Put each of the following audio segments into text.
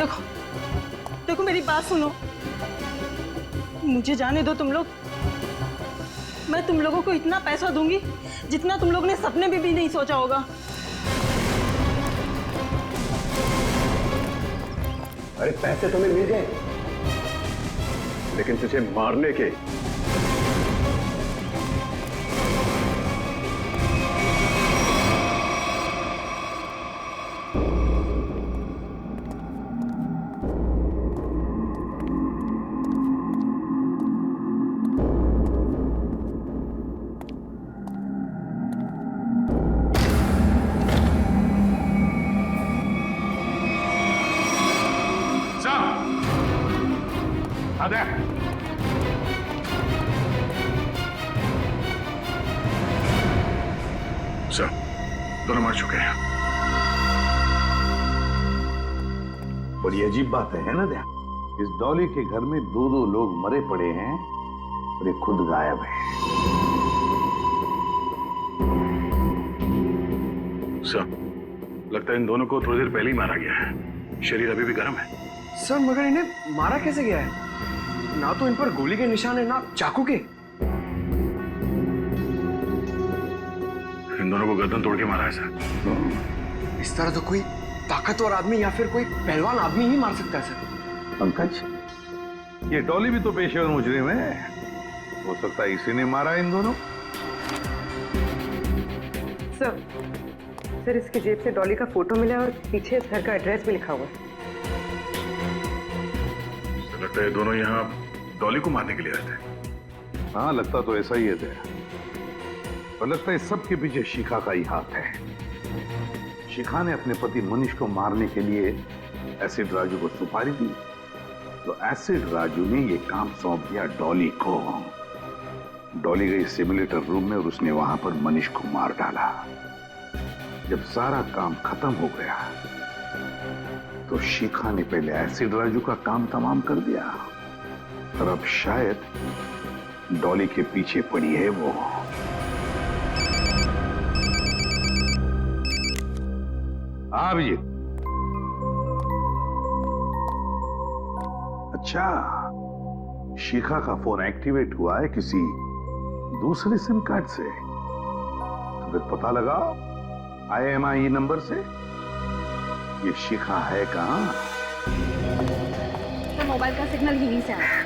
देखो देखो मेरी बात सुनो, मुझे जाने दो तुम लोग। मैं तुम लोगों को इतना पैसा दूंगी जितना तुम लोग ने सपने में भी नहीं सोचा होगा। अरे पैसे तुम्हें मिल गए, लेकिन तुझे मारने के। सर, दोनों मर चुके हैं। बड़ी अजीब बात है ना दया? इस डॉली के घर में दो दो लोग मरे पड़े हैं और ये खुद गायब है। सर, लगता है इन दोनों को थोड़ी देर पहले ही मारा गया है। शरीर अभी भी गर्म है। सर मगर इन्हें मारा कैसे गया है? ना तो इन पर गोली के निशान है ना चाकू के। इन दोनों को गर्दन तोड़ के मारा है सर। इस तरह तो कोई ताकतवर आदमी या फिर कोई पहलवान आदमी ही मार सकता है सर। पंकज, ये डॉली भी तो पेशेवर मुजरिम है, हो सकता है इसी ने मारा इन दोनों। सर इसकी जेब से डॉली का फोटो मिला और पीछे इस घर का एड्रेस भी लिखा हुआ है। लगता है दोनों यहाँ डॉली को मारने के लिए आए थे। हाँ, लगता तो ऐसा ही है दया। और लगता है सबके पीछे शिखा का ही हाथ है। शिखा ने अपने पति मनीष को मारने के लिए एसिड राजू को सुपारी दी, तो एसिड राजू ने ये काम सौंप दिया डॉली को। डॉली गई सिमुलेटर रूम में और उसने वहां पर मनीष को मार डाला। जब सारा काम खत्म हो गया तो शिखा ने पहले एसिड राजू का काम तमाम कर दिया और अब शायद डॉली के पीछे पड़ी है वो। हाँ अभिजीत। अच्छा, शिखा का फोन एक्टिवेट हुआ है किसी दूसरे सिम कार्ड से, तो फिर पता लगा IMEI नंबर से ये शिखा है कहां? तो मोबाइल का सिग्नल यहीं से आ रहा है।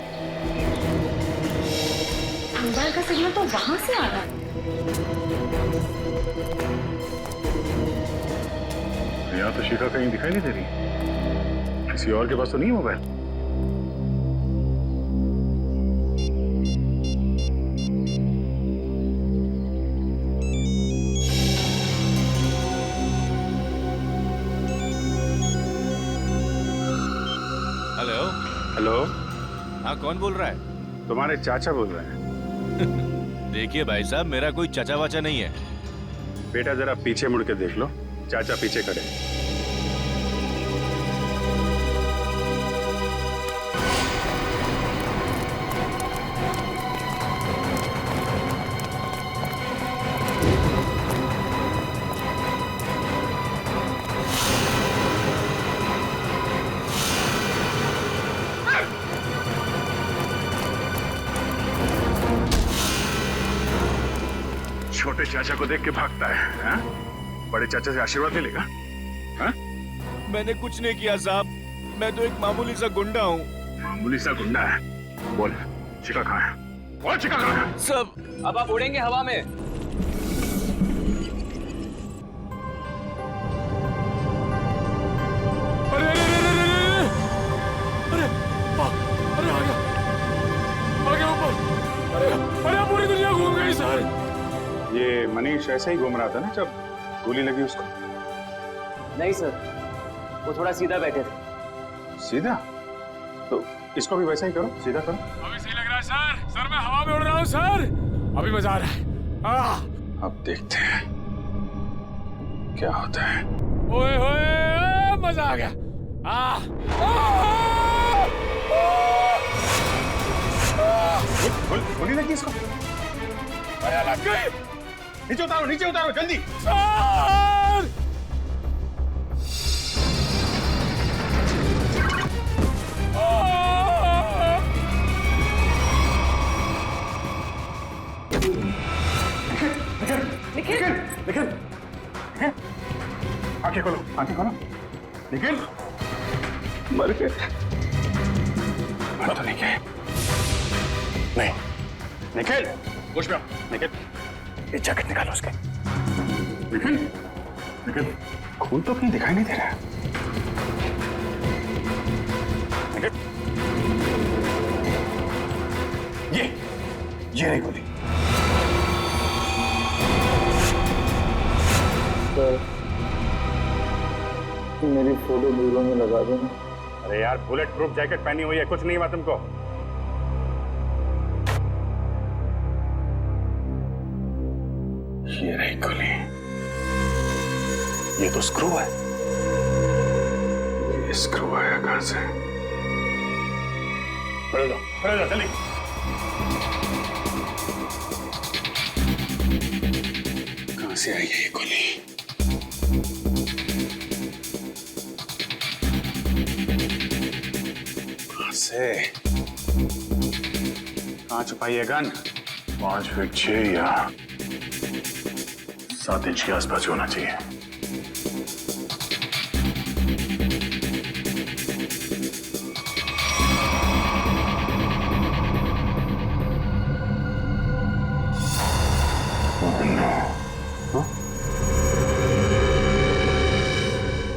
मोबाइल का सिग्नल तो वहां से आ रहा है। यहाँ तो शिखा कहीं दिखाई नहीं दे रही। किसी और के पास तो नहीं है मोबाइल। हेलो हेलो, हाँ, कौन बोल रहा है? तुम्हारे चाचा बोल रहे हैं। देखिए भाई साहब, मेरा कोई चाचा वाचा नहीं है। बेटा जरा पीछे मुड़ के देख लो, चाचा पीछे खड़े। छोटे चाचा को देख के भागता है, हाँ? बड़े चाचा से आशीर्वाद मिलेगा? हाँ? मैंने कुछ नहीं किया साहब, मैं तो एक मामूली सा गुंडा हूँ। मामूली सा गुंडा है? बोल, शिखा कहाँ है? बोल, शिखा कहाँ है? सब अब आप उड़ेंगे हवा में। अरे अरे अरे अरे आ गया ऊपर। अरे पूरी दुनिया घूम गई सर। ये मनीष ऐसे ही घूम रहा था ना जब गोली लगी उसको? नहीं सर, वो थोड़ा सीधा बैठे थे। सीधा? तो इसको भी वैसा ही करो, सीधा करो। अभी सही लग रहा है सर। सर मैं हवा में उड़ रहा हूँ सर, अभी मजा आ रहा है। अब देखते हैं क्या होता है। ओए होए, मजा आ गया। गोली लगी इसको? अरे लग गई। नीचे उतारो जल्दी। सर निखिल, आंखें खोलो, आंखें खोलो। निखिल, मर गए। मर तो नहीं गए। नहीं, निखिल, होश में आओ। निखिल, ये जैकेट निकालो उसके। निखिल, निखिल, खून तो कहीं दिखाई नहीं दे रहा है। निखिल, ये रही गोली। मेरी फोटो ब्यूरो में लगा देना। अरे यार, बुलेट प्रूफ जैकेट पहनी हुई है, कुछ नहीं हुआ तुमको। ये रही गोली। ये तो स्क्रू है। ये स्क्रू आया कहां से? खड़े जाओ जल्दी। कहां से आई है ये गोली? से कहां छुपाई है गन? 5 फीट 6 या 7 इंच के आसपास होना चाहिए।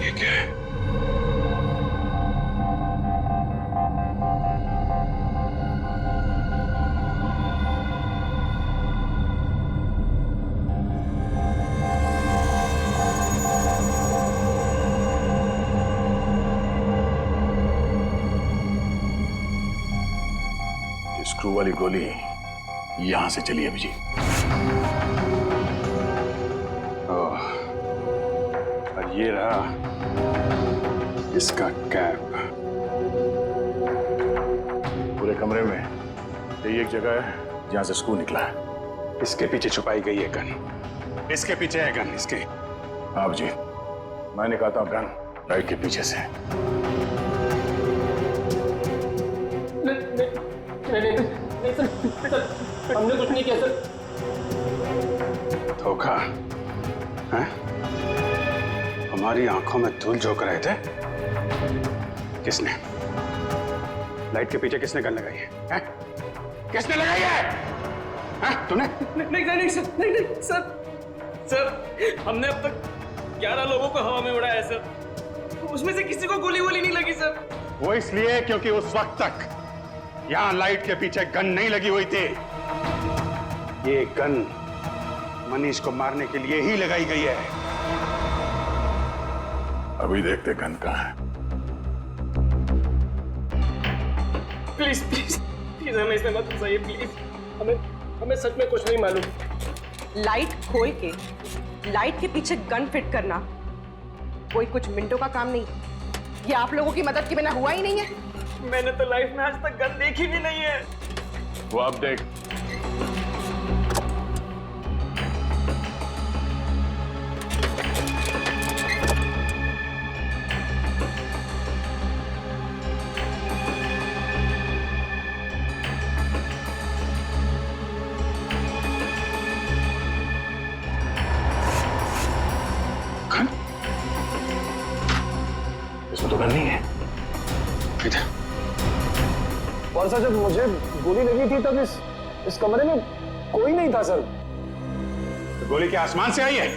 ये क्या है? स्क्रू वाली गोली यहां से चली है जी। और ये रहा इसका कैप। पूरे कमरे में यही एक जगह है जहां से स्क्रू निकला है। इसके पीछे छुपाई गई है गन। इसके पीछे है गन इसके। आप जी, मैं निकालता हूं गन लाइट के पीछे से। नहीं सर, हमने कुछ नहीं किया सर। धोखा है? हमारी आंखों में धूल झोंक रहे थे। किसने? लाइट के पीछे किसने गन लगाई है? किसने लगाई है? तूने? नहीं सर, हमने अब तक 11 लोगों को हवा में उड़ाया है सर। उसमें से किसी को गोली नहीं लगी सर। वो इसलिए क्योंकि उस वक्त तक यहां लाइट के पीछे गन नहीं लगी हुई थी। ये गन मनीष को मारने के लिए ही लगाई गई है। अभी देखते गन कहां है। प्लीज हमें इसमें मत फंसाइए प्लीज। हमें सच में कुछ नहीं मालूम। लाइट खोल के लाइट के पीछे गन फिट करना कोई कुछ मिनटों का काम नहीं। ये आप लोगों की मदद के बिना हुआ ही नहीं है। मैंने तो लाइफ में आज तक गन देखी भी नहीं है। वो अब देख। गन? इसमें तो गन नहीं है। इधर। और सर, जब मुझे गोली लगी थी तब इस कमरे में कोई नहीं था सर। तो गोली क्या आसमान से आई है?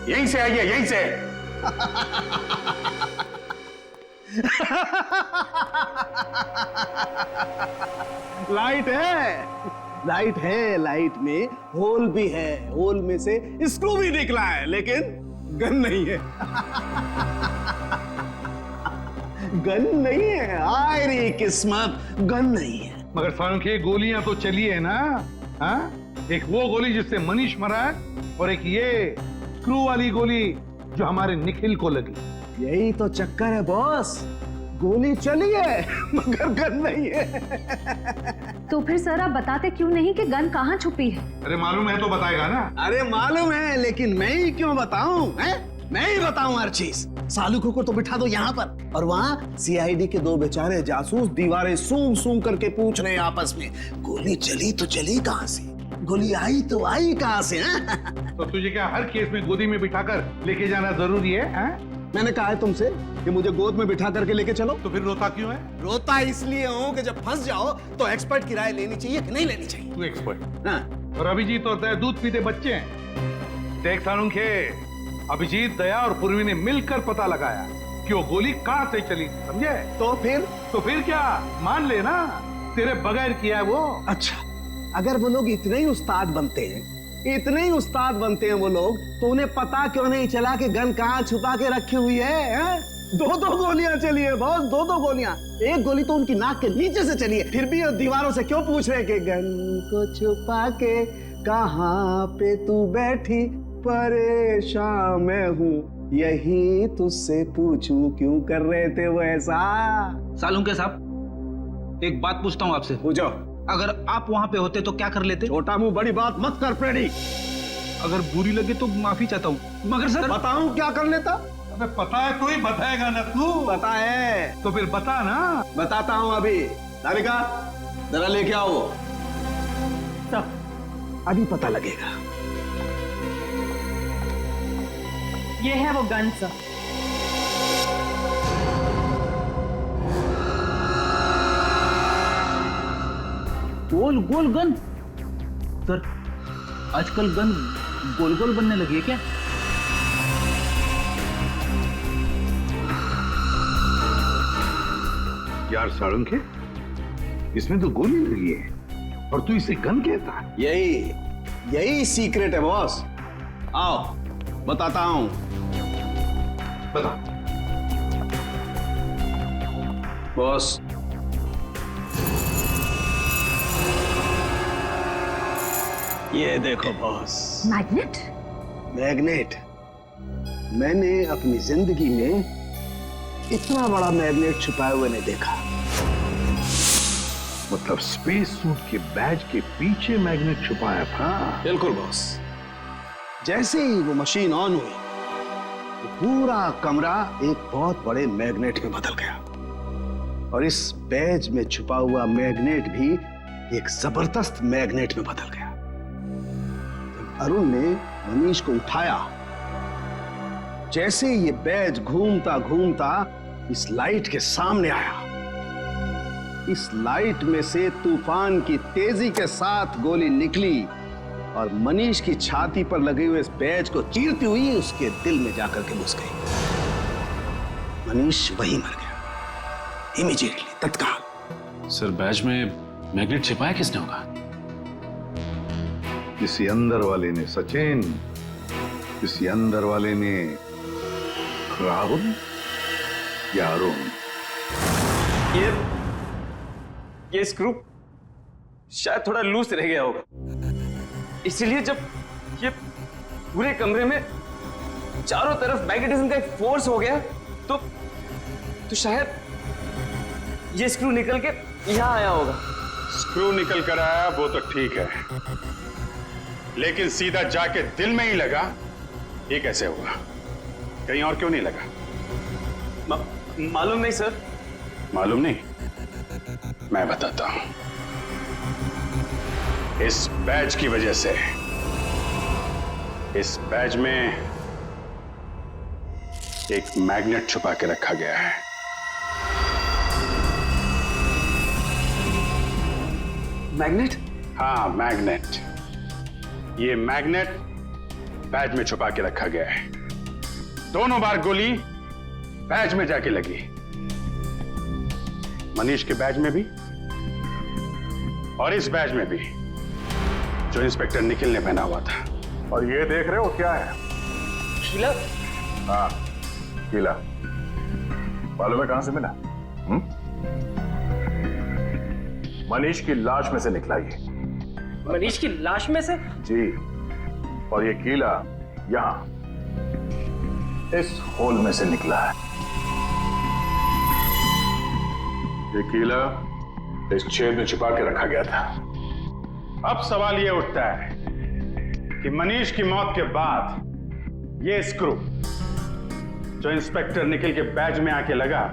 यहीं से आई है, यहीं से। लाइट है, लाइट में होल भी है, होल में से स्क्रू भी निकला है, लेकिन गन नहीं है। गन नहीं है। आय रे किस्मत, गन नहीं है। मगर फारूकी, गोलियां तो चली है ना? हाँ, एक वो गोली जिससे मनीष मरा है और एक ये स्क्रू वाली गोली जो हमारे निखिल को लगी। यही तो चक्कर है बॉस, गोली चली है मगर गन नहीं है। तो फिर सर आप बताते क्यों नहीं कि गन कहाँ छुपी है? अरे मालूम है तो बताएगा ना। अरे मालूम है, लेकिन मैं ही क्यों बताऊं? मैं ही बताऊं हर चीज। सालुको को तो बिठा दो यहाँ पर, और वहाँ सीआईडी के 2 बेचारे जासूस दीवारें सूंघ सूंघ करके पूछ रहे हैं आपस में, गोली चली तो चली कहाँ से? गोली आई तो आई कहां से? हैं? तो तुझे क्या हर केस में गोदी में बिठाकर लेके जाना जरूरी है? मैंने कहा है तुमसे कि मुझे गोद में बिठा करके लेके चलो। तो फिर रोता क्यों है? रोता इसलिए हूं कि जब फंस जाओ तो एक्सपर्ट की राय लेनी चाहिए कि नहीं लेनी चाहिए। तू एक्सपर्ट हाँ। और अभिजीत और दया दूध पीते बच्चे हैं। देख सालुंखे, अभिजीत, दया और पूर्वी ने मिलकर पता लगाया कि वो गोली कहां से चली, समझे? तो फिर क्या मान लेना, तेरे बगैर किया है वो। अच्छा, अगर वो लोग इतने ही उस्ताद बनते हैं वो लोग, तो उन्हें पता क्यों नहीं चला कि गन कहां छुपा के रखी हुई है? दो गोलियां चली है बॉस, दो गोलियां। एक गोली तो उनकी नाक के नीचे से चली है, फिर भी वो दीवारों से क्यों पूछ रहे कि गन को छुपा के कहां पे तू बैठी, परेशान मैं हूं, यही तुझसे पूछूं क्यों कर रहे थे वो ऐसा? सालुंखे साहब, एक बात पूछता हूँ आपसे। पूछो। अगर आप वहां पे होते तो क्या कर लेते? छोटा मुंह बड़ी बात मत कर प्रेडी। अगर बुरी लगे तो माफी चाहता हूँ, मगर सर बताऊं क्या कर लेता? अबे पता है तो ही बताएगा ना तू। पता है तो फिर बता ना। बताता हूं अभी। राधिका, जरा लेके आओ वो। अभी पता लगेगा। ये है वो गन सर। गोल गोल गन? सर, आजकल गन गोल गोल बनने लगी है क्या? यार सालुंखे, इसमें तो गोली लगी है और तू इसे गन कहता है? यही सीक्रेट है बॉस। आओ बताता हूं। बता। बॉस, ये देखो बॉस। मैग्नेट? मैग्नेट। मैंने अपनी जिंदगी में इतना बड़ा मैग्नेट छुपाए हुए नहीं देखा। मतलब स्पेस सूट के बैज के पीछे मैग्नेट छुपाया था? बिल्कुल बॉस। जैसे ही वो मशीन ऑन हुई, तो पूरा कमरा एक बहुत बड़े मैग्नेट में बदल गया और इस बैज में छुपा हुआ मैग्नेट भी एक जबरदस्त मैग्नेट में बदल गया। अरुण ने मनीष को उठाया, जैसे ये बैज घूमता घूमता इस लाइट के सामने आया, इस लाइट में से तूफान की तेजी के साथ गोली निकली और मनीष की छाती पर लगे हुए इस बैज को चीरती हुई उसके दिल में जाकर के घुस गई। मनीष वहीं मर गया, इमीडिएटली, तत्काल। सर, बैज में मैग्नेट छिपाया किसने होगा? किसी अंदर वाले ने सचिन, किसी अंदर वाले ने राहुल या अरुण। ये स्क्रू शायद थोड़ा लूज रह गया होगा, इसीलिए जब ये पूरे कमरे में चारों तरफ मैग्नेटिज्म का एक फोर्स हो गया तो शायद ये स्क्रू निकल के यहां आया होगा। स्क्रू निकल कर आया वो तो ठीक है, लेकिन सीधा जाके दिल में ही लगा, ये कैसे हुआ? कहीं और क्यों नहीं लगा? मालूम नहीं सर। मालूम नहीं? मैं बताता हूं। इस बैज की वजह से, इस बैज में एक मैग्नेट छुपा के रखा गया है। मैग्नेट? हाँ, मैग्नेट। ये मैग्नेट बैज में छुपा के रखा गया है। दोनों बार गोली बैज में जाके लगी, मनीष के बैज में भी और इस बैज में भी जो इंस्पेक्टर निखिल ने पहना हुआ था। और ये देख रहे हो क्या है? कीला? हाँ, कीला। मालूम है कहां से मिला? मनीष की लाश में से निकला ये। मनीष की लाश में से? जी। और ये कीला यहां इस होल में से निकला है। ये कीला इस छेद में छिपा के रखा गया था। अब सवाल यह उठता है कि मनीष की मौत के बाद यह स्क्रू जो इंस्पेक्टर निखिल के बैज में आके लगा,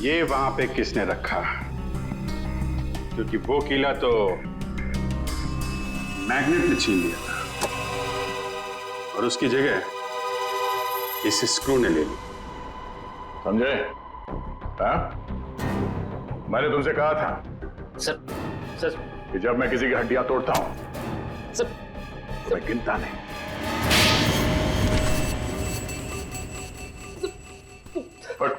ये वहां पे किसने रखा? क्योंकि वो कीला तो मैग्नेट ने छीन लिया था और उसकी जगह इस स्क्रू ने ले ली। समझे? हाँ? मैंने तुमसे कहा था सर कि जब मैं किसी की हड्डियां तोड़ता हूं सर तो मैं गिनता नहीं। बट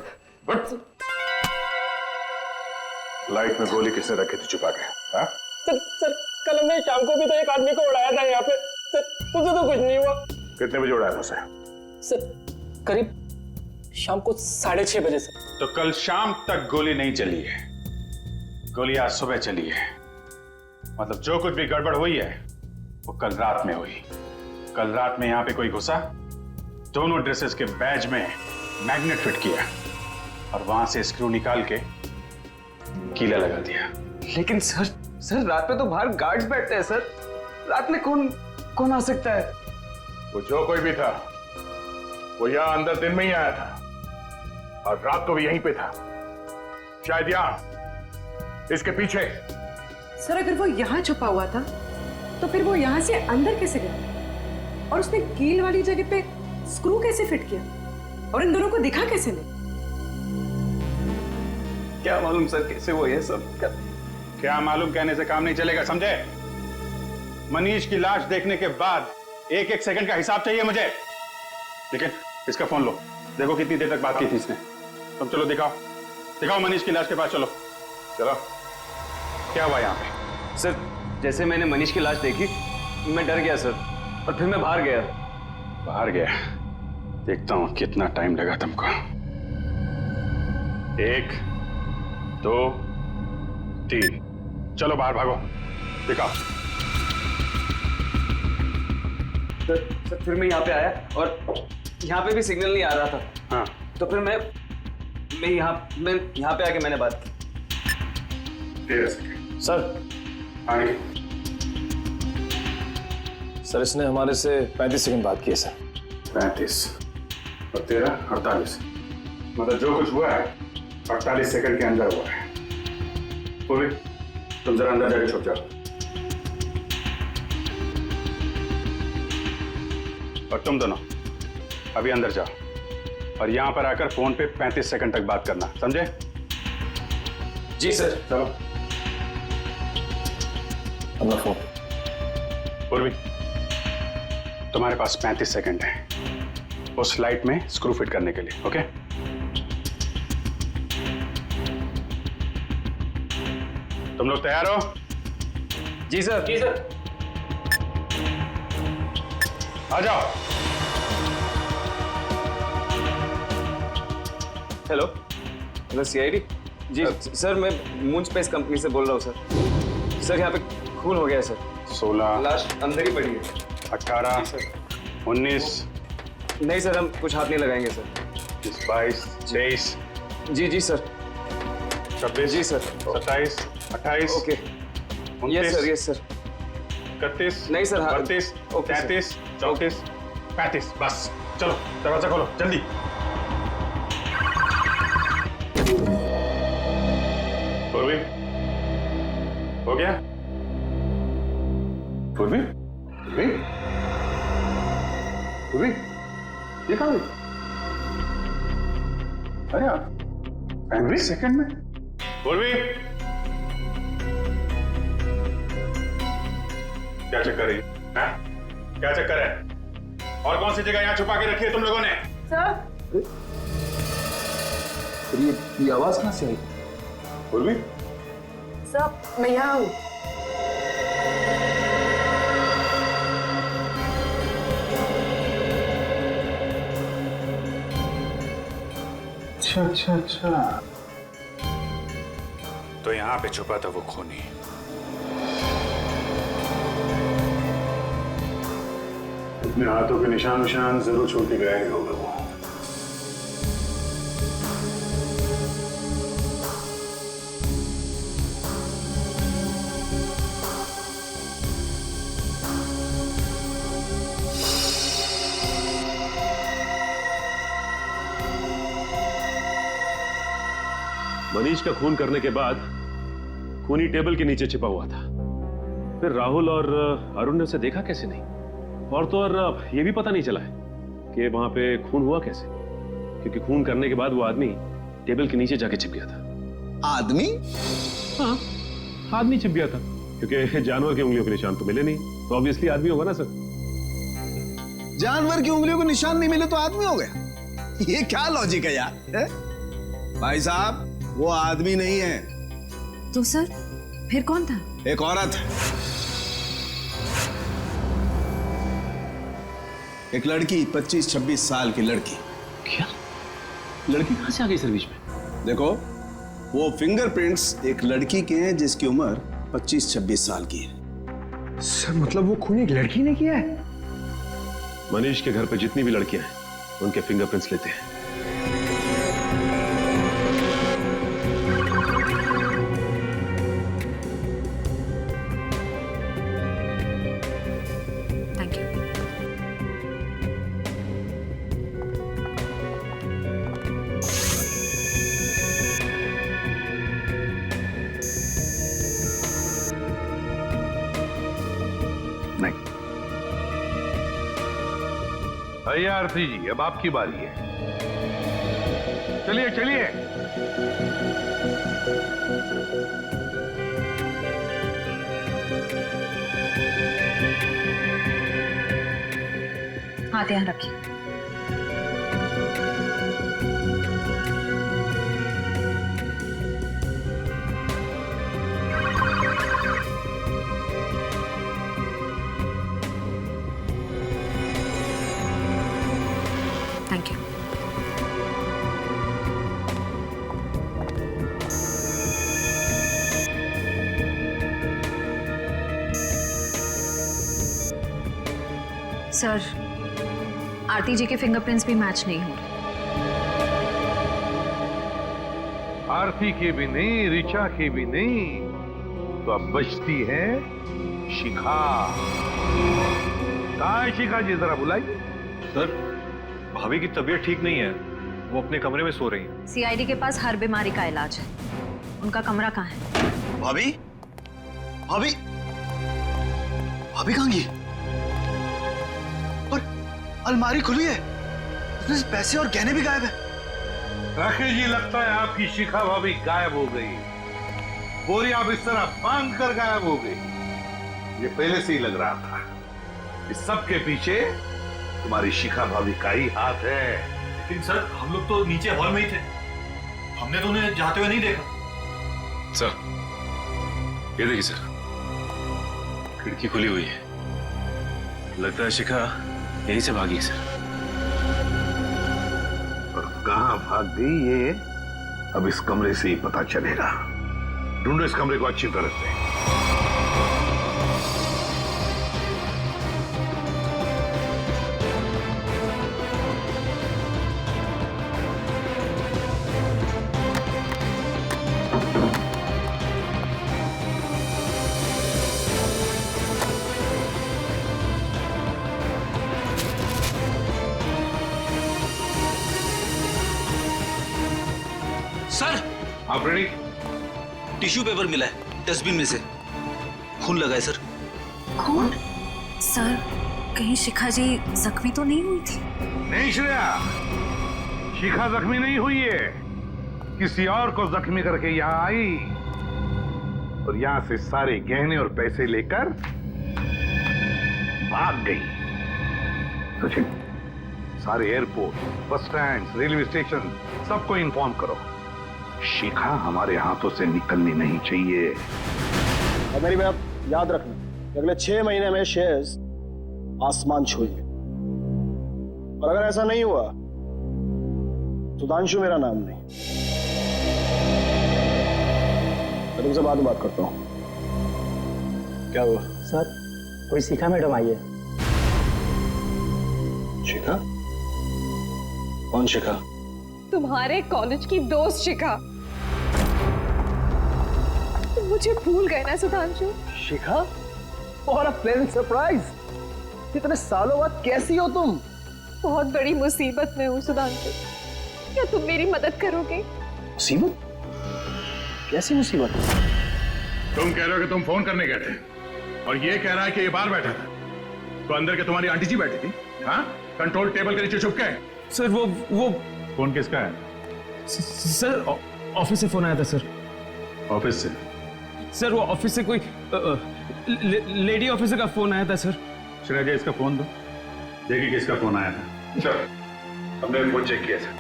लाइट में गोली किसने रखी थी छुपा के? हाँ? सर कल हमने शाम को भी तो एक आदमी को उड़ाया था यहाँ पे। सर मुझे तो कुछ नहीं हुआ। कितने बजे उड़ाया था उसे? सर करीब शाम को 6:30 बजे से। तो कल शाम तक गोली नहीं चली है, गोली आज सुबह चली है। मतलब जो कुछ भी गड़बड़ हुई है वो कल रात में हुई। कल रात में यहां पे कोई घुसा, दोनों ड्रेसेस के बैज में मैग्नेट फिट किया और वहां से स्क्रू निकाल के कीला लगा दिया। लेकिन सर रात में तो बाहर गार्ड्स बैठते हैं सर। रात में कौन आ सकता है? वो जो कोई भी था वो यहां अंदर दिन में ही आया था और रात को भी यहीं पे था, शायद यहां इसके पीछे। सर अगर वो यहाँ छुपा हुआ था तो फिर वो यहाँ से अंदर कैसे गया? और उसने कील वाली जगह पे स्क्रू कैसे फिट किया? और इन दोनों को दिखा कैसे नहीं? क्या मालूम सर कैसे वो ये सब क्या मालूम कहने से काम नहीं चलेगा, समझे? मनीष की लाश देखने के बाद एक एक सेकंड का हिसाब चाहिए मुझे। लेकिन इसका फोन लो, देखो कितनी देर तक बात की थी इसने। तुम चलो दिखाओ मनीष की लाश के पास। चलो क्या हुआ यहाँ पे? सर जैसे मैंने मनीष की लाश देखी मैं डर गया सर, और फिर मैं बाहर गया। देखता हूँ कितना टाइम लगा तुमको। 1 2 3 चलो बाहर भागो, दिखाओ। सर फिर मैं यहाँ पे आया और यहाँ पे भी सिग्नल नहीं आ रहा था। हाँ तो फिर मैं यहाँ पे आके मैंने बात की। सर आगे। सर इसने हमारे से 35 सेकंड बात की है सर। 35 और 13 48, मतलब जो कुछ हुआ है 48 सेकंड के अंदर हुआ है। पूरी तुम जरा अंदर जाके छुप जाओ। और तुम दोनों अभी अंदर जाओ और यहां पर आकर फोन पे 35 सेकंड तक बात करना, समझे? जी सर। चलो। अपना फोन। पूर्वी तुम्हारे पास 35 सेकंड है उस लाइट में स्क्रू फिट करने के लिए, ओके? तुम लोग तैयार हो? जी सर। आ जाओ। Hello CID. जी सर मैं मून स्पेस कंपनी से बोल रहा हूँ सर। यहाँ पे खून हो गया है सर। 16 लाश अंदर ही पड़ी है। 18 19 नहीं सर हम कुछ हाथ नहीं लगाएंगे सर। 22 23 जी सर। 26 जी सर। 27 28 ओके। 29 यस सर 31 नहीं सर, हाँ। 32 ओके, सर। 33 34 35 बस चलो दरवाजा खोलो जल्दी। पूर्वी हो गया? पूर्वी ये कहाँ गई? अरे आप 35 सेकंड में? पूर्वी क्या चक्कर है? क्या चक्कर है? और कौन सी जगह यहाँ छुपा के रखी है तुम लोगों ने? सर ये आवाज कहाँ से आई? पूर्वी सर मैं यहाँ हूँ। अच्छा तो यहाँ पे छुपा था वो खूनी। अपने हाथों के निशान जरूर छोड़ के गए होगा वो। मनीष का खून करने के बाद खूनी टेबल के नीचे छिपा हुआ था। फिर राहुल और अरुण ने उसे देखा कैसे नहीं? और तो और ये भी पता नहीं चला है कि वहां पे खून हुआ कैसे, क्योंकि खून करने के बाद वो आदमी टेबल के नीचे जाके छिप गया था। आदमी? हाँ, आदमी छिप गया था, क्योंकि जानवर की उंगलियों के निशान तो मिले नहीं, तो ऑब्वियसली आदमी होगा ना सर। जानवर की उंगलियों को निशान नहीं मिले तो आदमी हो गया? ये क्या लॉजिक है यार? है? भाई साहब, वो आदमी नहीं है। तो सर फिर कौन था? एक औरत, एक लड़की, 25-26 साल की लड़की। क्या? लड़की कहां से आ गई सर बीच में? देखो, वो फिंगरप्रिंट्स एक लड़की के हैं जिसकी उम्र 25-26 साल की है। सर मतलब वो खून एक लड़की ने किया है? मनीष के घर पे जितनी भी लड़कियां हैं उनके फिंगरप्रिंट्स लेते हैं। Thank you. नहीं। भैया आरती जी, अब आपकी बारी है। चलिए चलिए। हाथ यहाँ रखिए। Thank you. सर, आरती जी के फिंगरप्रिंट्स भी मैच नहीं हो रहे। आरती की भी नहीं, ऋचा की भी नहीं, तो अब बचती है शिखा। कहाँ है शिखा जी? जरा बुलाइए। सर, भाभी की तबीयत ठीक नहीं है, वो अपने कमरे में सो रही हैं। सीआईडी के पास हर बीमारी का इलाज है। उनका कमरा कहाँ है? भाभी? भाभी? भाभी कहाँ गई? और अलमारी खुली है, उसमें से पैसे और गहने भी गायब है। राकेश जी, लगता है आपकी शिखा भाभी गायब हो गई। बोरिया बिस्तर बांध कर गायब हो गई। ये पहले से ही लग रहा था। इस सब के पीछे तुम्हारी शिखा भाभी का ही हाथ है। लेकिन सर, हम लोग तो नीचे हॉल में ही थे, हमने तो उन्हें जाते हुए नहीं देखा। सर, ये देखिए सर, खिड़की खुली हुई है। लगता है शिखा यहीं से भागी सर। और कहां भाग गई ये अब इस कमरे से ही पता चलेगा। ढूंढो इस कमरे को अच्छी तरह से। सर, आप रेडी? टिश्यू पेपर मिला है डस्टबिन में से, खून लगा है सर। खून? सर, कहीं शिखा जी जख्मी तो नहीं हुई थी? नहीं श्रेया, शिखा जख्मी नहीं हुई है, किसी और को जख्मी करके यहां आई और यहां से सारे गहने और पैसे लेकर भाग गई। सचिन, सारे airport, bus stand, railway station सबको इन्फॉर्म करो, शिखा हमारे हाथों से निकलनी नहीं चाहिए। और मेरी बात याद रखना, अगले 6 महीने में शेयर्स आसमान छूएंगे, और अगर ऐसा नहीं हुआ सुधांशु मेरा नाम नहीं। मैं तुमसे बाद में बात करता हूं। क्या हुआ? सर, कोई शिखा मैडम आई है। शिखा? कौन शिखा? तुम्हारे कॉलेज की दोस्त शिखा। तुम मुझे भूल गए ना सुधांशु? शिखा? और अ प्लेजेंट सरप्राइज। इतने सालों बाद कैसी हो तुम? बहुत बड़ी मुसीबत में हूँ सुधांशु, क्या तुम मेरी मदद करोगे? मुसीबत? कैसी मुसीबत? तुम कह रहे हो कि तुम फोन करने गए थे? और ये कह रहा है कि ये बाहर बैठा था, तो अंदर के तुम्हारी आंटी जी बैठी थी? हाँ, कंट्रोल टेबल के नीचे छुप के। सर वो फोन किसका है? सर ऑफिस से फोन आया था सर। ऑफिस से? सर वो ऑफिस से कोई लेडी ऑफिसर का फोन आया था सर। श्रेया जी, इसका फोन दो, देखिए किसका फोन आया था। सर, हमने फोन चेक किया सर।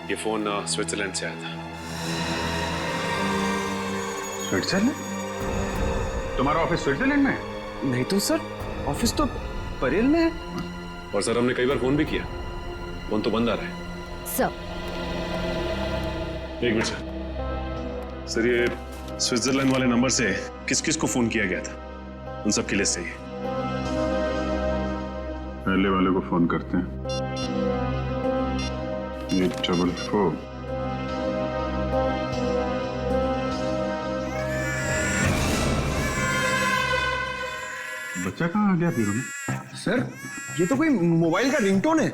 ये फोन स्विट्जरलैंड से आया था। स्विट्जरलैंड? तुम्हारा ऑफिस स्विट्जरलैंड में है? नहीं तो सर, ऑफिस तो परेल में है। और सर हमने कई बार फोन भी किया, फोन तो बंद आ रहा है। सर एक मिनट सर, ये स्विट्जरलैंड वाले नंबर से किस किस को फोन किया गया था, उन सब की लिस्ट चाहिए। पहले वाले को फोन करते हैं। 844। बच्चा कहाँ आ गया फिर? सर, ये तो कोई मोबाइल का रिंगटोन है।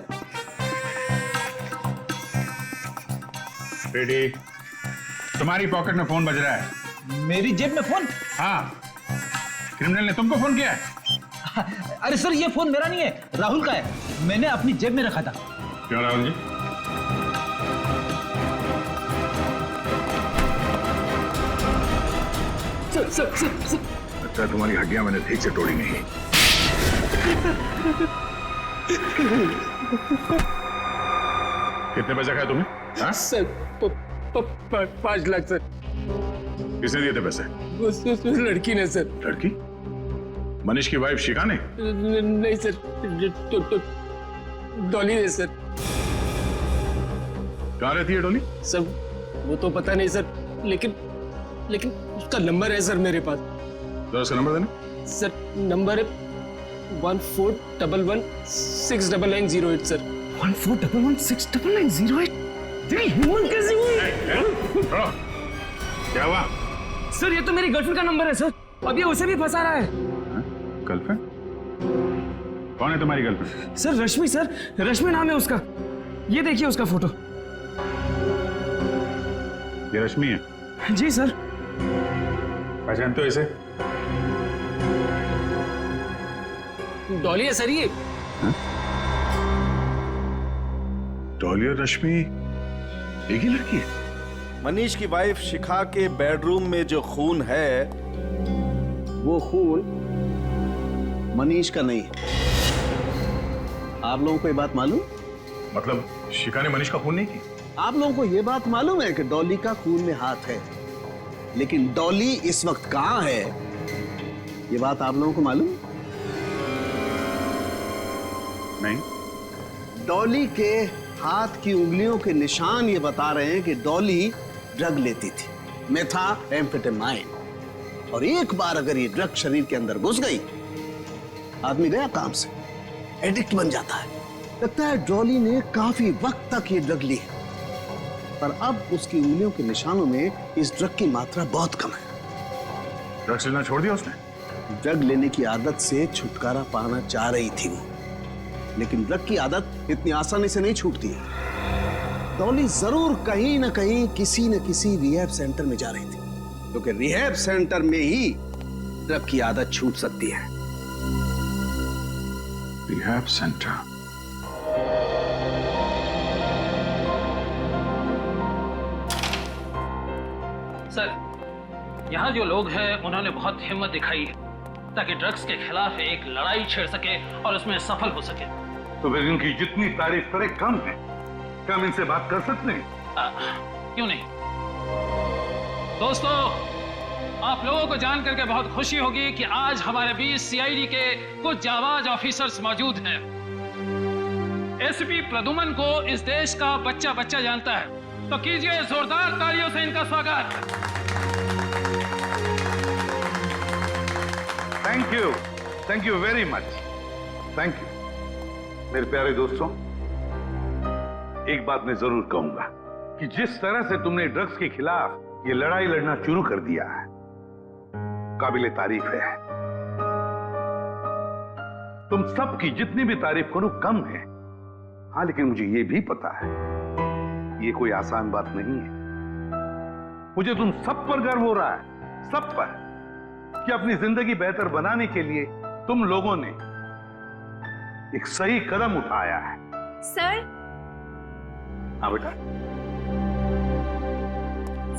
रेडी? तुम्हारी पॉकेट में फोन बज रहा है। मेरी जेब में फोन? हाँ, क्रिमिनल ने तुमको फोन किया है? अरे सर, ये फोन मेरा नहीं है, राहुल का है। मैंने अपनी जेब में रखा था। क्यों राहुल जी? सर अच्छा, तुम्हारी हड्डियां मैंने ठीक से तोड़ी नहीं। कितने पैसे खाए तुमने? हाँ? Sir 5 lakh sir. किसने दिए थे पैसे? उस लड़की ने सर। लड़की? मनीष की वाइफ शिखा ने? नहीं सर, तो डॉली ने सर। कहाँ रहती है डॉली? सर वो तो पता नहीं सर, लेकिन उसका नंबर है सर मेरे पास। तो उसका नंबर देना। सर नंबर है 1411699908 सर। 1411699908? तेरी हिम्मत कैसे हुई? क्या हुआ? सर ये तो मेरी गर्लफ्रेंड का नंबर है सर, अब ये उसे भी फंसा रहा है। गर्लफ्रेंड? कौन है तुम्हारी गर्लफ्रेंड? सर रश्मि सर, रश्मि नाम है उसका। ये देखिए उसका फोटो। ये रश्मि है? जी सर। पहचानते हो इसे? डॉली है सर ये। डॉली और रश्मि एक ही लड़की है? मनीष की वाइफ शिखा के बेडरूम में जो खून है, वो खून मनीष का नहीं है। आप लोगों को ये बात मालूम? मतलब शिखा ने मनीष का खून नहीं किया? आप लोगों को ये बात मालूम है कि डॉली का खून में हाथ है, लेकिन डॉली इस वक्त कहां है, ये बात आप लोगों को मालूम? नहीं। डॉली के हाथ की उंगलियों के निशान ये बता रहे हैं कि डॉली ड्रग लेती थी, मेथाम्फेटामाइन। और एक बार अगर ये ड्रग शरीर के अंदर घुस गई, आदमी गया काम से, एडिक्ट बन जाता है। लगता है डॉली ने काफी वक्त तक ये ड्रग ली है, पर अब उसकी उंगलियों के निशानों में इस ड्रग की मात्रा बहुत कम है। ड्रग्स लेना छोड़ दिया उसने? ड्रग लेने की आदत से छुटकारा पाना चाह रही थी वो, लेकिन ड्रग की आदत इतनी आसानी से नहीं छूटती है। डॉली जरूर कहीं ना कहीं किसी न किसी रिहैब सेंटर में जा रही थी, क्योंकि रिहैब सेंटर में ही ड्रग की आदत छूट सकती है। Rehab centre? सर, यहाँ जो लोग हैं उन्होंने बहुत हिम्मत दिखाई है ताकि ड्रग्स के खिलाफ एक लड़ाई छेड़ सके और उसमें सफल हो सके। तो फिर इनकी जितनी तारीफ करे कम है। क्या हम इनसे बात कर सकते हैं? क्यों नहीं दोस्तों, आप लोगों को जान करके बहुत खुशी होगी कि आज हमारे बीच सीआईडी के कुछ जाबाज ऑफिसर्स मौजूद हैं। एसपी प्रदुमन को इस देश का बच्चा बच्चा जानता है, तो कीजिए जोरदार तालियों से इनका स्वागत। Thank you very much. Thank you मेरे प्यारे दोस्तों। एक बात मैं जरूर कहूंगा कि जिस तरह से तुमने ड्रग्स के खिलाफ ये लड़ाई लड़ना शुरू कर दिया है, काबिले तारीफ है। तुम सबकी जितनी भी तारीफ करो कम है। हाँ, लेकिन मुझे ये भी पता है ये कोई आसान बात नहीं है। मुझे तुम सब पर गर्व हो रहा है, सब पर। कि अपनी जिंदगी बेहतर बनाने के लिए तुम लोगों ने एक सही कदम उठाया है। सर। हाँ बेटा।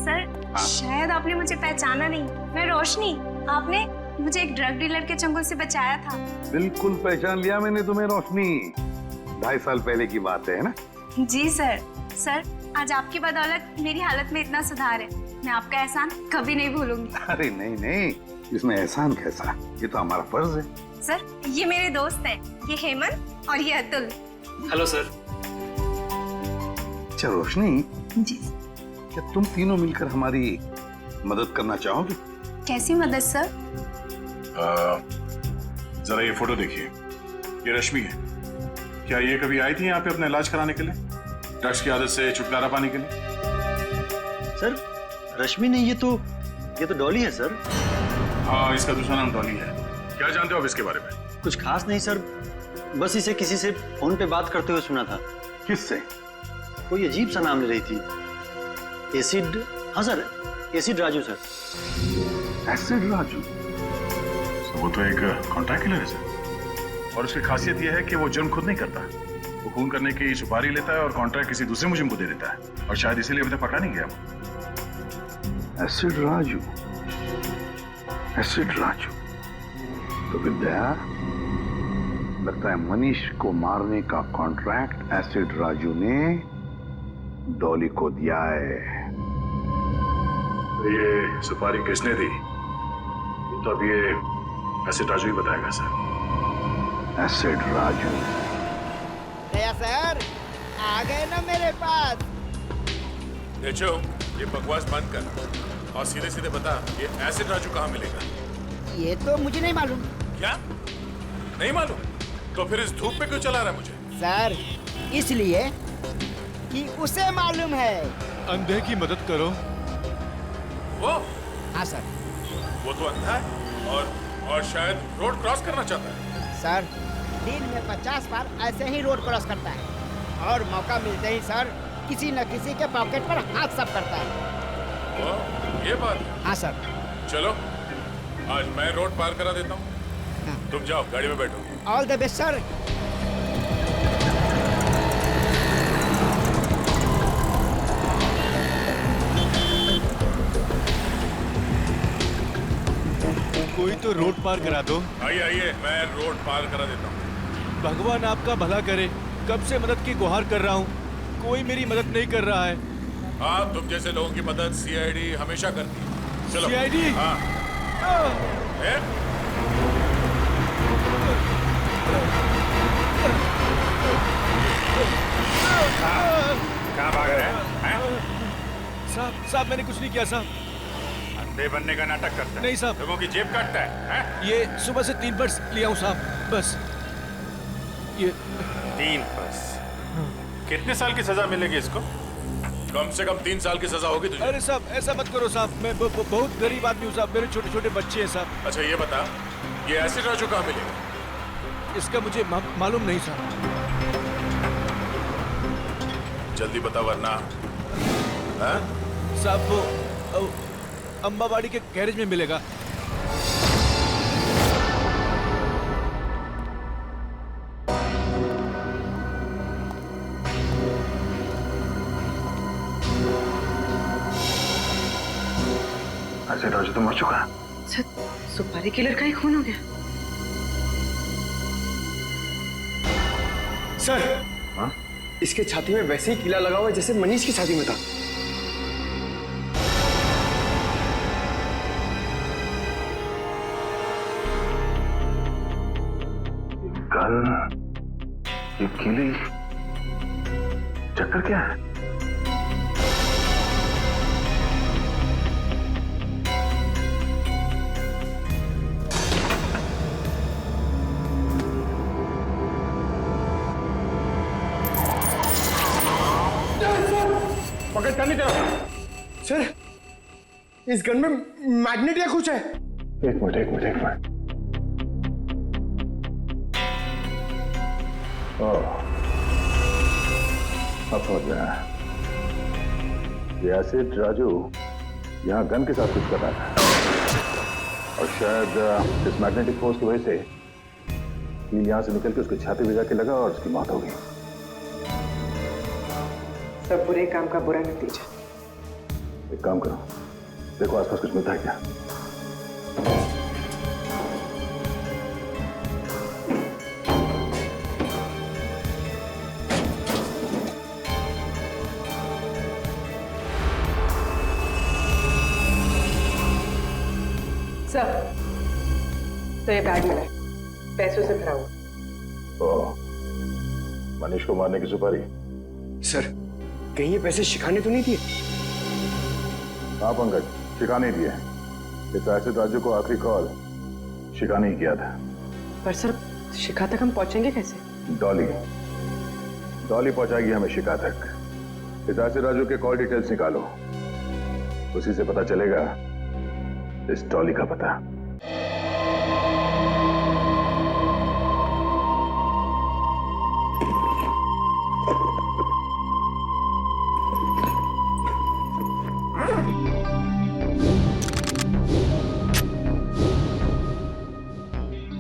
सर, शायद आपने मुझे पहचाना नहीं। मैं रोशनी। आपने मुझे एक ड्रग डीलर के चंगुल से बचाया था। बिल्कुल पहचान लिया मैंने तुम्हें रोशनी। 2.5 साल पहले की बात है ना? जी सर। सर, आज आपकी बदौलत मेरी हालत में इतना सुधार है। मैं आपका एहसान कभी नहीं भूलूंगी। अरे नहीं नहीं, इसमें एहसान कैसा, ये तो हमारा फर्ज है। सर, ये मेरे दोस्त हैं। ये हेमंत और ये अतुल। Hello sir. अच्छा रोशनी, जी। क्या तुम तीनों मिलकर हमारी मदद करना चाहोगे? कैसी मदद सर? जरा ये फोटो देखिए, ये रश्मि है। क्या ये कभी आई थी यहाँ पे अपना इलाज कराने के लिए, ड्रग्स की आदत से छुटकारा पाने के लिए? सर, रश्मि नहीं, ये तो डॉली है सर। हाँ, इसका दूसरा नाम डॉली है। क्या जानते हो आप इसके बारे में? कुछ खास नहीं सर, बस इसे किसी से फोन पे बात करते हुए सुना था। किससे? कोई अजीब सा नाम ले रही थी। एसिड, हाँ sir, acid Raju sir. Acid Raju? वो तो एक कॉन्ट्रैक्ट किलर है सर, और उसकी खासियत यह है कि वो जुर्म खुद नहीं करता। वो खून करने की सुपारी लेता है और कॉन्ट्रैक्ट किसी दूसरे मुजरिम को दे देता है, और शायद इसीलिए अभी तक पकड़ा नहीं गया वो। Acid Raju, acid Raju. तो विद्या, लगता है मनीष को मारने का कॉन्ट्रैक्ट एसिड राजू ने डॉली को दिया है। ये सुपारी किसने दी, तो अब ये एसिड राजू ही बताएगा सर। एसिड राजू। दया सर, आ गए ना मेरे पास। देखो, ये बकवास बंद कर और सीधे सीधे बता, ये एसिड राजू कहाँ मिलेगा? ये तो मुझे नहीं मालूम। क्या नहीं मालूम? तो फिर इस धूप पे क्यों चला रहा है मुझे? सर, इसलिए कि उसे मालूम है। अंधे की मदद करो। वो? हाँ सर। वो तो अंधा है और शायद रोड क्रॉस करना चाहता है। सर, दिन में 50 बार ऐसे ही रोड क्रॉस करता है, और मौका मिलते ही सर किसी न किसी के पॉकेट पर हाथ साफ करता है। वो ये बात है? हाँ सर। चलो, आज मैं रोड पार करा देता हूँ। हाँ। तुम जाओ, गाड़ी में बैठो। All the best sir. कोई तो रोड पार करा दो। आइए आइए, मैं रोड पार करा देता हूँ। भगवान आपका भला करे, कब से मदद की गुहार कर रहा हूँ, कोई मेरी मदद नहीं कर रहा है। हाँ, तुम जैसे लोगों की मदद सीआईडी हमेशा करती है। चलो। सीआईडी? हाँ। कहाँ भाग रहे हैं? साहब मैंने कुछ नहीं किया साहब। अंधे बनने का नाटक करता है? नहीं साहब। लोगों की जेब काटता है? ये सुबह से 3 पर्स लिया हूँ साहब, बस ये 3 पर्स। कितने साल की सजा मिलेगी इसको? कम से कम 3 साल की सजा होगी तुझे। अरे साहब ऐसा मत करो साहब, मैं बहुत गरीब आदमी हूँ साहब, मेरे छोटे छोटे बच्चे हैं साहब। अच्छा ये बता, ये एसिड राजू कहाँ मिलेगा? इसका मुझे मालूम नहीं साहब। जल्दी बता वरना। हाँ? साहब वो अंबावाड़ी के गैरेज में मिलेगा। एसिड राजू तो मर चुका है। सुपारी किलर का ही खून हो गया। सर, हाँ? इसके छाती में वैसे ही कीला लगा हुआ है जैसे मनीष की छाती में था। ये कीली चक्कर क्या है? पकड़ करनी तरफ। सर, इस गन में मैग्नेट या कुछ है। एक मिनट। अब समझ गया। ये एसिड राजू यहाँ गन के साथ कुछ कर रहा था। और शायद इस मैग्नेटिक फोर्स की वजह से कील यहां से निकल के उसकी छाती में जाके लगा और उसकी मौत हो गई। सब बुरे काम का बुरा नतीजा। एक काम करो, देखो आसपास कुछ मिलता है क्या। सर, तो ये बैग मिला है, पैसों से भरा हुआ। ओह, मनीष को मारने की सुपारी। सर, कहीं ये पैसे शिखा ने तो नहीं दिए? हाँ पंकज, शिखा ने दिए। इस एसिड राजू को आखिरी कॉल शिखा ने ही किया था। पर सर, शिखा तक हम पहुंचेंगे कैसे? डॉली पहुंचाएगी हमें शिखा तक। इस एसिड राजू के कॉल डिटेल्स निकालो, उसी से पता चलेगा इस डॉली का पता।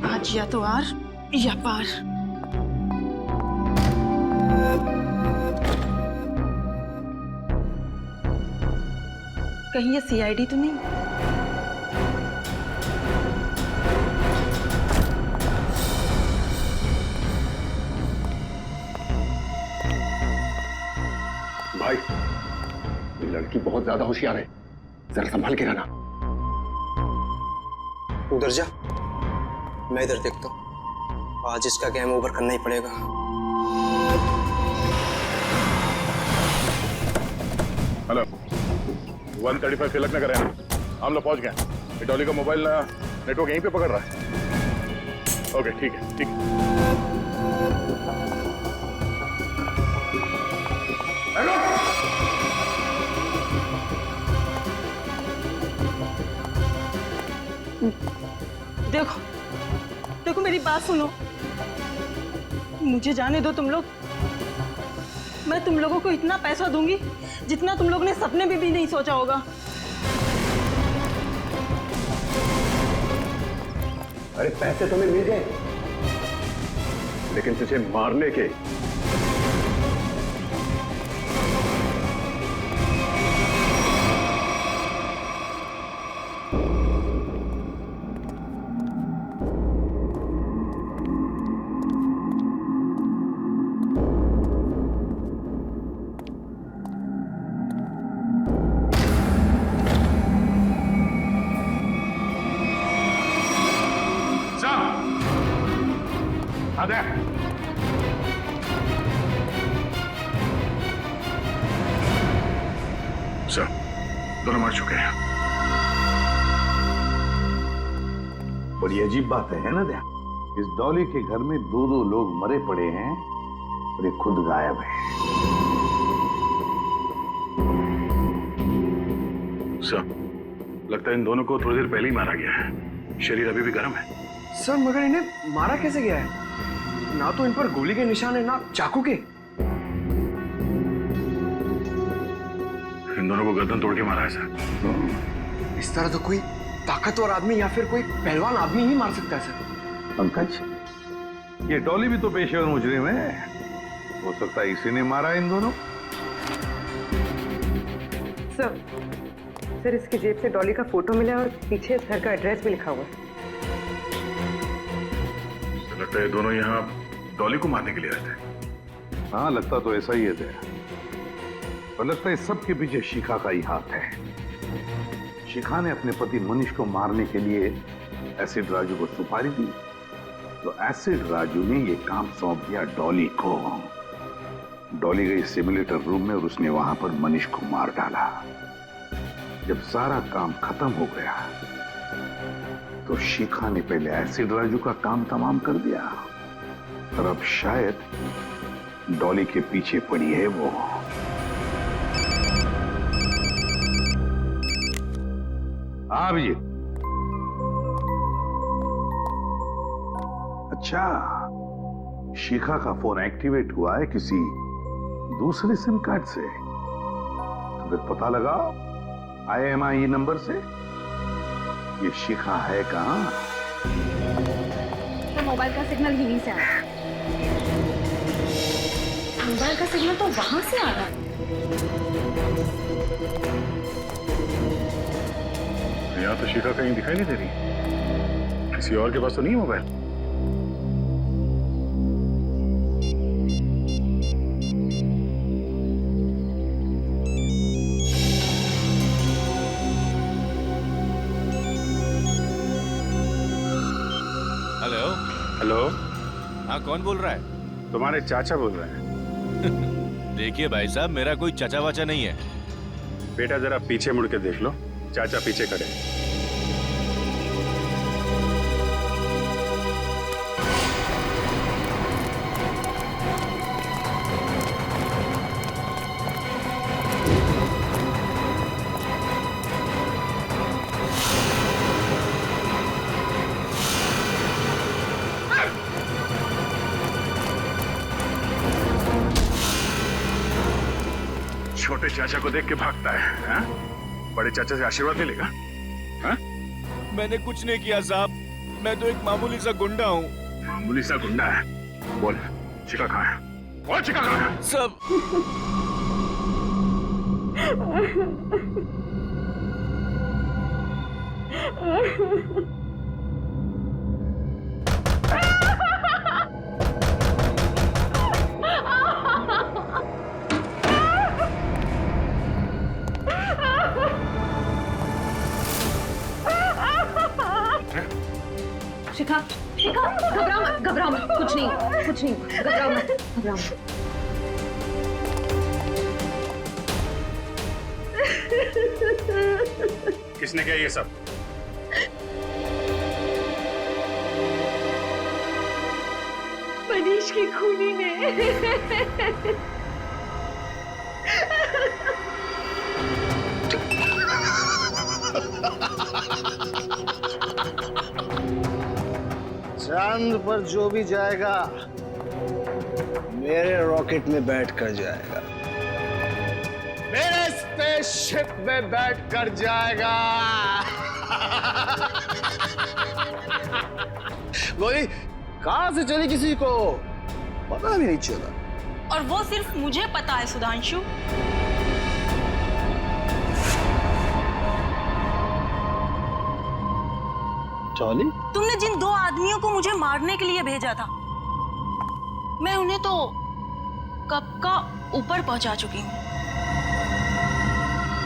आज या तो आर या पार। कहीं ये सीआईडी तो नहीं? भाई, ये लड़की बहुत ज्यादा होशियार है, जरा संभाल के रहना। उधर जा, मैं इधर देखता हूँ। आज इसका गेम ओवर करना ही पड़ेगा। हेलो, 135 तिलक नगर है, हम लोग पहुंच गए। ये डॉली का मोबाइल नेटवर्क यहीं पे पकड़ रहा है। ओके, ठीक है, ठीक है। देखो देखो, मेरी बात सुनो, मुझे जाने दो तुम लोग। मैं तुम लोगों को इतना पैसा दूंगी जितना तुम लोगों ने सपने में भी नहीं सोचा होगा। अरे पैसे तुम्हें मिल गए, लेकिन तुझे मारने के। सर, दोनों मर चुके हैं। बड़ी अजीब बात है ना दया? इस डॉली के घर में दो लोग मरे पड़े हैं और ये खुद गायब है। सर, लगता है इन दोनों को थोड़ी देर पहले ही मारा गया है। शरीर अभी भी गर्म है। सर, मगर इन्हें मारा कैसे गया है? ना तो इन पर गोली के निशान है, ना चाकू के। इन दोनों को गर्दन तोड़ के मारा है सर। इस तरह तो कोई ताकतवर आदमी या फिर कोई पहलवान आदमी ही मार सकता है सर। पंकज, ये डॉली भी तो पेशेवर मुजरिम है, हो सकता है इसी ने मारा इन दोनों। सर, इसकी जेब से डॉली का फोटो मिला और पीछे इस घर का एड्रेस भी लिखा हुआ है। लगता है दोनों यहाँ डॉली को मारने के लिए आए थे। हाँ, लगता तो ऐसा ही है दया, और लगता है सब के पीछे शिखा का ही हाथ है। शिखा ने अपने पति मनीष को मारने के लिए एसिड राजू को सुपारी दी, तो एसिड राजू ने ये काम सौंप दिया डॉली को। डॉली गई सिमुलेटर रूम में और उसने वहां पर मनीष को मार डाला। जब सारा काम खत्म हो गया तो शिखा ने पहले एसिड राजू का काम तमाम कर दिया, और अब शायद डॉली के पीछे पड़ी है वो। हाँ अभिजीत, अच्छा, शिखा का फोन एक्टिवेट हुआ है किसी दूसरे सिम कार्ड से, तो फिर पता लगा IMEI नंबर से। ये शिखा है कहाँ? तो मोबाइल का सिग्नल यहीं से आ रहा है। मोबाइल का सिग्नल तो वहां से आ रहा है। यहाँ तो शिखा कहीं दिखाई नहीं दे रही। किसी और के पास तो नहीं है मोबाइल? हेलो। हेलो, हाँ, कौन बोल रहा है? तुम्हारे चाचा बोल रहे हैं। देखिए भाई साहब, मेरा कोई चाचा वाचा नहीं है। बेटा जरा पीछे मुड़ के देख लो, चाचा पीछे खड़े हैं। छोटे चाचा को देख के भागता है, हाँ? बड़े चाचा से आशीर्वाद मिलेगा, हाँ? मैंने कुछ नहीं किया साहब, मैं तो एक मामूली सा गुंडा हूँ। मामूली सा गुंडा है? बोल, शिखा कहाँ है? बोल, शिखा कहाँ है? सब शिखा, शिखा, घबराओ मत, कुछ नहीं, घबराओ मत। किसने किया ये सब? मनीष की खूनी ने। चांद पर जो भी जाएगा मेरे रॉकेट में बैठ कर जाएगा, मेरे स्पेसशिप में बैठ कर जाएगा। गोली कहां से चली किसी को पता भी नहीं चला। और वो सिर्फ मुझे पता है सुधांशु। चौली, तुमने जिन दो आदमियों को मुझे मारने के लिए भेजा था, मैं उन्हें तो कब का ऊपर पहुंचा चुकी हूँ।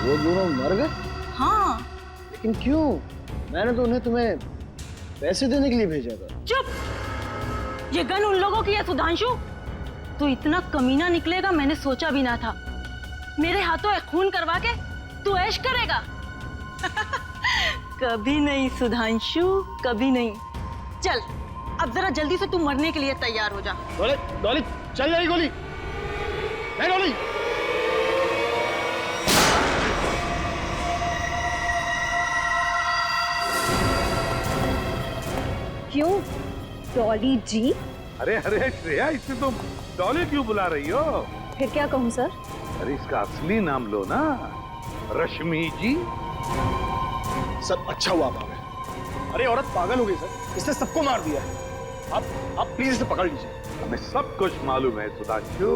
वो दोनों मर गए? हाँ। लेकिन क्यों? मैंने तो उन्हें तुम्हें पैसे देने के लिए भेजा था। चुप! ये गन उन लोगों की है सुधांशु। तू इतना कमीना निकलेगा मैंने सोचा भी ना था। मेरे हाथों एक खून करवा के तू ऐश करेगा? कभी नहीं सुधांशु, कभी नहीं। चल अब जरा जल्दी से तू मरने के लिए तैयार हो जा। डॉली, डॉली, चल जाएगी गोली। नहीं डॉली। क्यों डॉली जी? अरे अरे श्रेया, इसे तुम डॉली क्यों बुला रही हो? फिर क्या कहूँ सर? अरे इसका असली नाम लो ना, रश्मि जी। सर अच्छा हुआ आप आ गए। अरे औरत पागल हो गई सर, इसने सबको मार दिया है। आप प्लीज इसे पकड़ लीजिए। हमें सब कुछ मालूम है सुधांशु,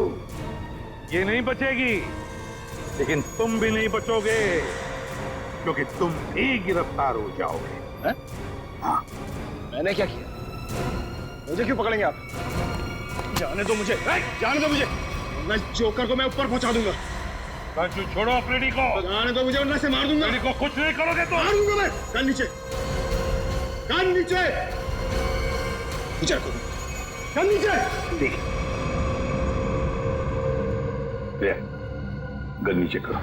ये नहीं बचेगी, लेकिन तुम भी नहीं बचोगे, क्योंकि तुम भी गिरफ्तार हो जाओगे। हैं? हाँ। मैंने क्या किया? मुझे क्यों पकड़ेंगे आप? जाने दो मुझे, जाने दो मुझे। मैं जोकर को मैं ऊपर पहुंचा दूंगा। छोड़ो अपनी को। जाने दो मुझे, वरना से मार दूंगा। को कुछ नहीं करोगे तो मार दूंगा मैं। कान नीचे, कान नीचे, नीचे रखो, कान नीचे। ठीक है, गन नीचे करो।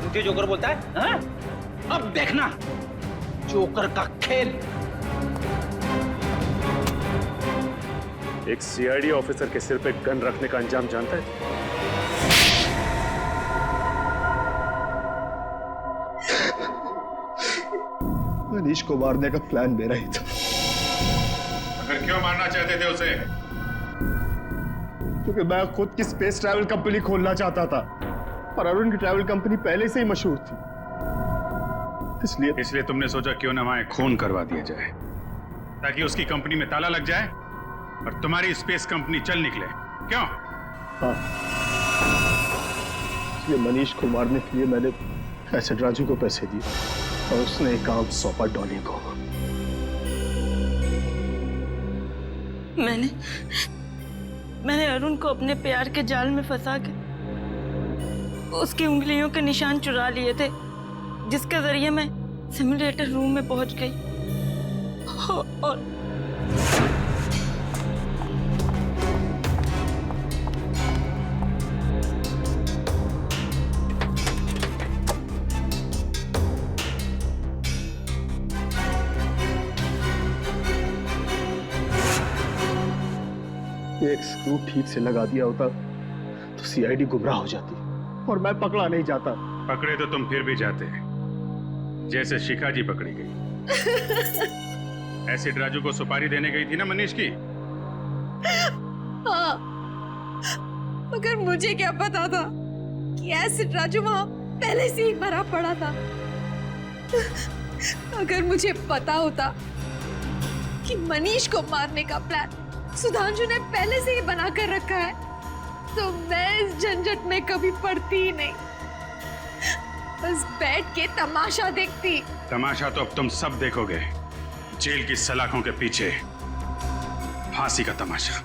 मुझे जोकर बोलता है, हाँ? अब देखना जोकर का खेल। एक सीआईडी ऑफिसर के सिर पे गन रखने का अंजाम जानता है? मनीष को मारने का प्लान मेरा ही था। अगर क्यों मारना चाहते थे उसे? क्योंकि मैं खुद की स्पेस ट्रैवल कंपनी खोलना चाहता था, पर अरुण की ट्रैवल कंपनी पहले से ही मशहूर थी। इसलिए तुमने सोचा क्यों ना वहां खून करवा दिया जाए, ताकि उसकी कंपनी में ताला लग जाए और तुम्हारी स्पेस कंपनी चल निकले। क्यों? हाँ, इसलिए मनीष को मारने के लिए मैंने एसिड राजू को पैसे दिए और उसने एक काम सौंपा डॉली को। मैंने अरुण को अपने प्यार के जाल में फंसा के उसकी उंगलियों के निशान चुरा लिए थे, जिसके जरिए मैं सिमुलेटर रूम में पहुंच गई और एक स्क्रू ठीक से लगा दिया होता तो सीआईडी गुमराह हो जाती और मैं पकड़ा नहीं जाता। पकड़े तो तुम फिर भी जाते, जैसे शिखा जी पकड़ी गई। एसिड राजू को सुपारी देने गई थी ना मनीष की। हाँ, मगर मुझे क्या पता था कि एसिड राजू वहां पहले से ही मरा पड़ा था। अगर मुझे पता होता कि मनीष को मारने का प्लान सुधांशु ने पहले से ही बना कर रखा है, तो मैं इस झंझट में कभी पड़ती ही नहीं, बस बैठ के तमाशा देखती। तमाशा तो अब तुम सब देखोगे, जेल की सलाखों के पीछे फांसी का तमाशा।